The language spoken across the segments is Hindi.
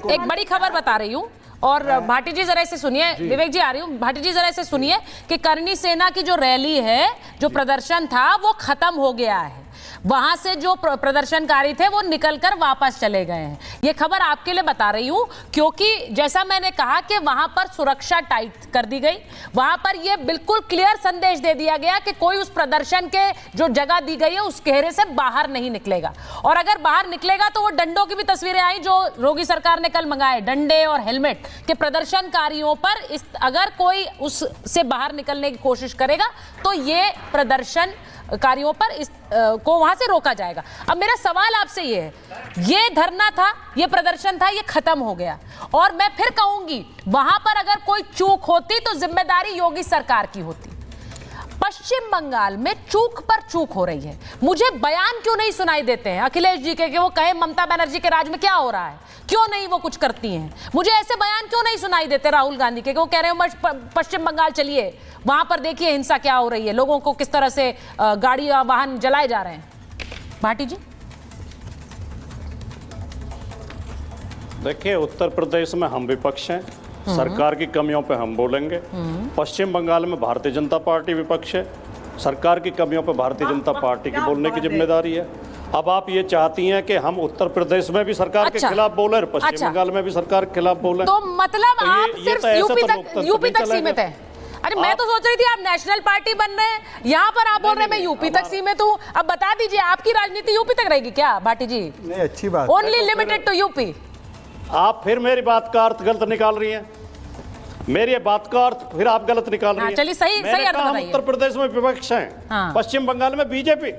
एक बड़ी खबर बता रही हूँ और भाटी जी जरा इसे सुनिए। विवेक जी आ रही हूँ, भाटी जी जरा इसे सुनिए कि करनी सेना की जो रैली है, जो प्रदर्शन था वो खत्म हो गया है। वहां से जो प्रदर्शनकारी थे वो निकलकर वापस चले गए हैं। ये खबर आपके लिए बता रही हूं क्योंकि जैसा मैंने कहा कि वहां पर सुरक्षा टाइट कर दी गई। वहां पर ये बिल्कुल क्लियर संदेश दे दिया गया कि कोई उस प्रदर्शन के जो जगह दी गई है उस घेरे से बाहर नहीं निकलेगा, और अगर बाहर निकलेगा तो वो डंडों की भी तस्वीरें आई जो योगी सरकार ने कल मंगाए, डंडे और हेलमेट के प्रदर्शनकारियों पर। अगर कोई उससे बाहर निकलने की कोशिश करेगा तो ये प्रदर्शनकारियों पर को वहां से रोका जाएगा। अब मेरा सवाल आपसे ये है, ये धरना था, ये प्रदर्शन था, ये खत्म हो गया, और मैं फिर कहूंगी वहां पर अगर कोई चूक होती तो जिम्मेदारी योगी सरकार की होती। पश्चिम बंगाल में चूक पर चूक हो रही है। मुझे बयान क्यों नहीं सुनाई देते हैं अखिलेश जी के कि वो कहे ममता बनर्जी के राज में क्या हो रहा है, क्यों नहीं वो कुछ करती हैं? मुझे ऐसे बयान क्यों नहीं सुनाई देते राहुल गांधी के कि वो कह रहे हो पश्चिम बंगाल चलिए, वहां पर देखिए हिंसा क्या हो रही है, लोगों को किस तरह से गाड़ी या वाहन जलाए जा रहे हैं। भाटी जी, देखिए, उत्तर प्रदेश में हम विपक्ष हैं, सरकार की कमियों पे हम बोलेंगे। पश्चिम बंगाल में भारतीय जनता पार्टी विपक्ष है, सरकार की कमियों पे भारतीय जनता पार्टी की बोलने की जिम्मेदारी है। अब आप ये चाहती हैं कि हम उत्तर प्रदेश में भी सरकार के खिलाफ बोले और पश्चिम बंगाल में भी सरकार के खिलाफ बोले, तो मतलब आप सिर्फ यूपी तक सीमित है? अरे मैं तो सोच रही थी आप नेशनल पार्टी बन रहे हैं, यहाँ पर आप बोल रहे हैं मैं यूपी तक सीमित हूँ। अब बता दीजिए आपकी राजनीति यूपी तक रहेगी क्या भाटी जी? नहीं, अच्छी बात, ओनली लिमिटेड टू यूपी। आप फिर मेरी बात का अर्थ गलत निकाल रही हैं, मेरी बात का अर्थ फिर आप गलत निकाल रही हैं। चलिए सही अर्थ बताइए। उत्तर प्रदेश में विपक्ष हैं, पश्चिम बंगाल में बीजेपी,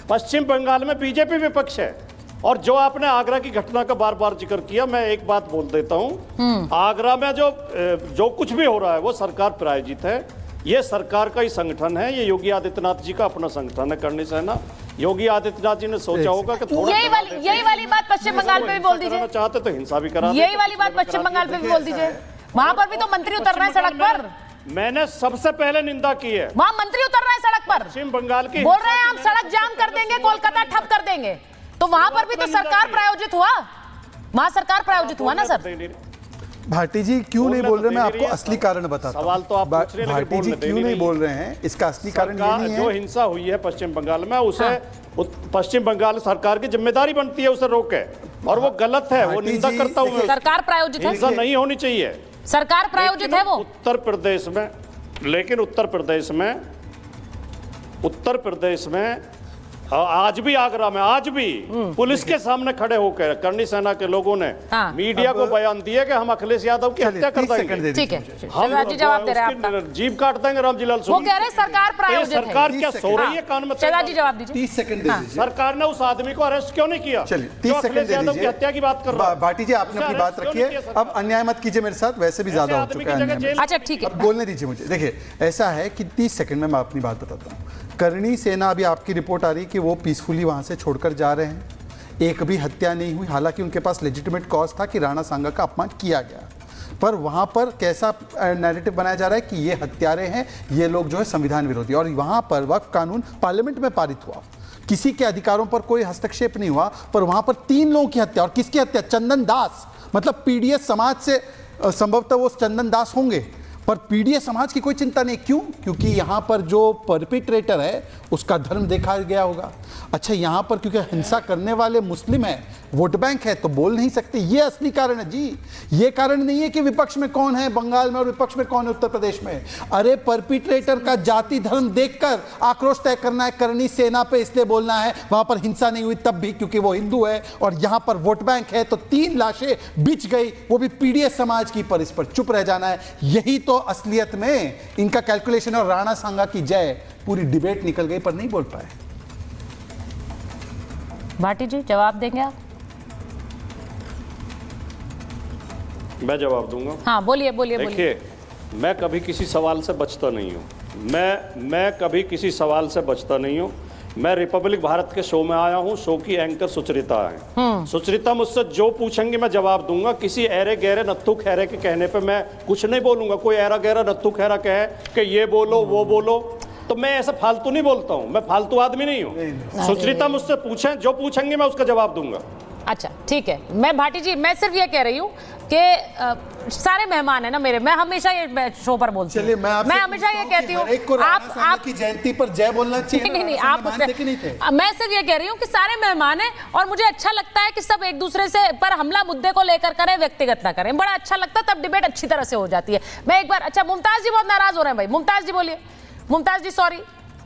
पश्चिम बंगाल में बीजेपी विपक्ष है। और जो आपने आगरा की घटना का बार बार जिक्र किया, मैं एक बात बोल देता हूं, आगरा में जो कुछ भी हो रहा है वो सरकार प्रायोजित है, ये सरकार का ही संगठन है, ये योगी आदित्यनाथ जी का अपना संगठन है करनी सेना। योगी आदित्यनाथ जी ने सोचा होगा कि थोड़ा यही वाली बात पश्चिम बंगाल पे भी बोल दीजिए, चाहते तो हिंसा भी करा, यही वाली बात पश्चिम बंगाल पे भी बोल दीजिए। वहां पर भी तो मंत्री उतर रहे हैं सड़क पर। मैंने सबसे पहले निंदा की है, वहां मंत्री उतर रहे हैं सड़क पर, पश्चिम बंगाल की बोल रहे हैं हम सड़क जाम कर देंगे, कोलकाता ठप कर देंगे। तो वहां पर भी तो सरकार प्रायोजित हुआ, वहां सरकार प्रायोजित हुआ ना सर। भाटी जी क्यों नहीं बोल रहे, मैं आपको असली कारण बताता हूं। सवाल तो आप पूछ रहे हैं, भाटी जी क्यों नहीं बोल रहे हैं, इसका असली कारण ये नहीं है। जो हिंसा हुई है पश्चिम बंगाल में, उसे पश्चिम बंगाल सरकार की जिम्मेदारी बनती है उसे रोके, और वो गलत है, वो निंदा करता हूं मैं। सरकार प्रायोजित है, हिंसा नहीं होनी चाहिए, सरकार प्रायोजित है वो उत्तर प्रदेश में। लेकिन उत्तर प्रदेश में आज भी, आगरा में आज भी पुलिस के सामने खड़े होकर करनी सेना के लोगों ने मीडिया को बयान दिए कि हम अखिलेश यादव की हत्या कर देंगे। ठीक है, हम जवाब दे रहे हैं, आपका जीभ काट देंगे रामजी लाल वो कह रहे हैं सरकार प्रायोजित है। सरकार क्या सो रही है कान में? जी जवाब दीजिए। 30 सेकंड दे दीजिए। सरकार ने उस आदमी को अरेस्ट क्यों नहीं किया? चलिए 30 सेकंड दे दीजिए। हत्या की बात कर रहा हूं। भाटी जी आपने अपनी बात रखी है, अब अन्याय मत कीजिए मेरे साथ, वैसे भी ज्यादा हो चुका है। अच्छा ठीक है, बोलने दीजिए मुझे। देखिए ऐसा है कि 30 सेकंड में मैं अपनी बात बताता हूँ। करनी सेना, अभी आपकी रिपोर्ट आ रही कि वो पीसफुली वहाँ से छोड़कर जा रहे हैं, एक भी हत्या नहीं हुई, हालांकि उनके पास लेजिटिमेट कॉज था कि राणा सांगा का अपमान किया गया, पर वहाँ पर कैसा नैरेटिव बनाया जा रहा है कि ये हत्यारे हैं, ये लोग जो है संविधान विरोधी। और वहाँ पर वक्फ कानून पार्लियामेंट में पारित हुआ, किसी के अधिकारों पर कोई हस्तक्षेप नहीं हुआ, पर वहाँ पर 3 लोगों की हत्या। और किसकी हत्या? चंदन दास, मतलब पीडीएस समाज से संभवतः वो चंदन दास होंगे, पर पीडीएस समाज की कोई चिंता नहीं। क्यों? क्योंकि यहाँ पर जो परपिट्रेटर है उसका धर्म देखा गया होगा। अच्छा, यहाँ पर क्योंकि हिंसा करने वाले मुस्लिम है, वोट बैंक है, तो बोल नहीं सकते। ये असली कारण है जी, ये कारण नहीं है कि विपक्ष में कौन है बंगाल में और विपक्ष में कौन है उत्तर प्रदेश में। अरे परपिट्रेटर का जाति धर्म देखकर आक्रोश तय करना है, करनी सेना पे इसलिए बोलना है वहां पर हिंसा नहीं हुई तब भी क्योंकि वो हिंदू है, और यहाँ पर वोट बैंक है तो 3 लाशें बिछ गई, वो भी पीडीएस समाज की, पर इस पर चुप रह जाना है। यही तो असलियत में इनका कैलकुलेशन। और राणा सांगा की जय, पूरी डिबेट निकल गई पर नहीं बोल पाए। भाटी जी जवाब देंगे आप? मैं जवाब दूंगा। हाँ बोलिए बोलिए। देखिए, मैं कभी किसी सवाल से बचता नहीं हूँ, मैं कभी किसी सवाल से बचता नहीं हूँ। मैं रिपब्लिक भारत के शो में आया हूँ, शो की एंकर सुचरिता है। सुचरिता मुझसे जो पूछेंगे मैं जवाब दूंगा। किसी ऐरे गहरे नत्थु खैरे के कहने पे मैं कुछ नहीं बोलूंगा। कोई ऐरा गहरा नत्थु खैरा कहे कि ये बोलो वो बोलो, तो मैं ऐसा फालतू नहीं बोलता हूँ, मैं फालतू आदमी नहीं हूँ। सुचरिता मुझसे पूछें, जो पूछेंगे मैं उसका जवाब दूंगा। अच्छा ठीक है, मैं भाटी जी मैं सिर्फ ये कह रही हूँ कि सारे मेहमान है ना मेरे, मैं हमेशा ये शो पर बोलती हूँ, मैं हमेशा ये कहती हूँ आप की जयंती पर जय बोलना चाहिए। नहीं आप मुझसे, मैं सिर्फ ये कह रही हूँ कि सारे मेहमान हैं और मुझे अच्छा लगता है कि सब एक दूसरे से पर हमला मुद्दे को लेकर करें, व्यक्तिगत ना करें, बड़ा अच्छा लगता है, तब डिबेट अच्छी तरह से हो जाती है। मैं एक बार, अच्छा मुमताज जी बहुत नाराज हो रहे हैं भाई, मुमताज जी बोलिए। मुमताज जी सॉरी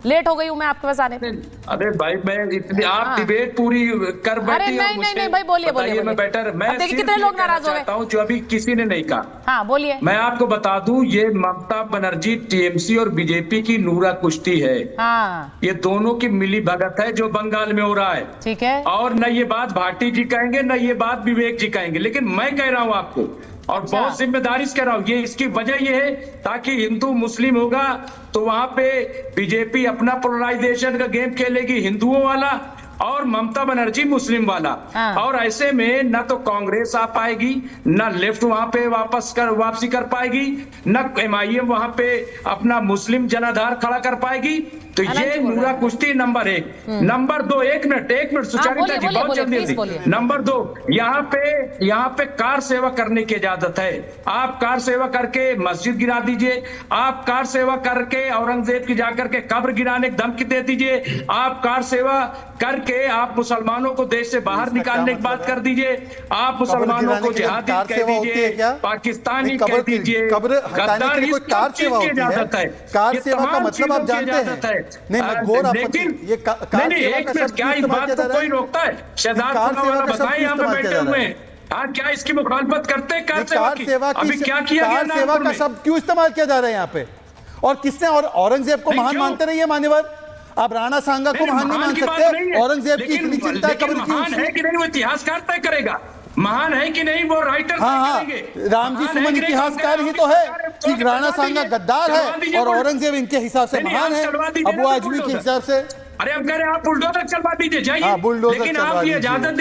लेट हो गई हूँ मैं आपके पास आने में। अरे भाई मैं इतनी आप डिबेट पूरी कर बैठी। अरे नहीं भाई बोलिए बोलिए। मैं बेटर मैं देखिए कितने लोग नाराज हो गए, जो अभी किसी ने नहीं कहा। हाँ बोलिए। मैं आपको बता दूं, ये ममता बनर्जी टीएमसी और बीजेपी की नूरा कुश्ती है। हाँ ये दोनों की मिली भगत है जो बंगाल में हो रहा है। ठीक है, और न ये बात भाटी जी कहेंगे न ये बात विवेक जी कहेंगे, लेकिन मैं कह रहा हूं आपको, और बहुत जिम्मेदारी से कह रहा हूं, ये इसकी वजह ये है ताकि हिंदू मुस्लिम होगा तो वहां पे बीजेपी अपना पोलराइजेशन का गेम खेलेगी, हिंदुओं वाला, और ममता बनर्जी मुस्लिम वाला। और ऐसे में न तो कांग्रेस आ पाएगी, न लेफ्ट वहां पे वापसी कर पाएगी, न एमआईएम वहां पे अपना मुस्लिम जनाधार खड़ा कर पाएगी। तो ये नूरा कुश्ती नंबर 1। नंबर 2, एक मिनट सुचारिता जी बहुत जल्दी। नंबर 2, यहाँ पे कार सेवा करने की इजाजत है। आप कार सेवा करके मस्जिद गिरा दीजिए, आप कार सेवा करके औरंगजेब की जाकर के कब्र गिराने की धमकी दे दीजिए, आप कार सेवा करके आप मुसलमानों को देश से बाहर निकालने की बात कर दीजिए, आप मुसलमानों को जिहादी कह दीजिए, पाकिस्तानी कह दीजिए, गद्दार, इस कार सेवा होती है। कार सेवा का मतलब आप जानते हैं। नहीं मैं घोर आपत्ति, ये कार सेवा का शब्द क्या इस बात को कोई रोकता है? शहजाद वाला बताएं यहाँ पे बैठे हुए हैं, क्या इसकी मुखालफत करते हैं? कार सेवा अभी क्या किया गया? कार सेवा का शब्द क्यों इस्तेमाल किया जा रहा है यहाँ पे? और किसने, और औरंगजेब को महान मानते रहिए मान्यवर, आप राणा सांगा को महान नहीं मान सकते? औरंगजेब की इतनी चिंता है कब्र की, महान है कि नहीं वो इतिहासकार तय करेगा, महान है कि नहीं वो राइटर करेंगे। रामजी सुमन इतिहासकार ही तो है कि राणा सांगा गद्दार है और औरंगजेब इनके हिसाब से महान है, अबू आजमी के हिसाब से। अरे हम कह रहे हैं आप बुलडोजर चलवा दीजिए, जाइए, बुलडोजर लेकिन आप ये इजाजत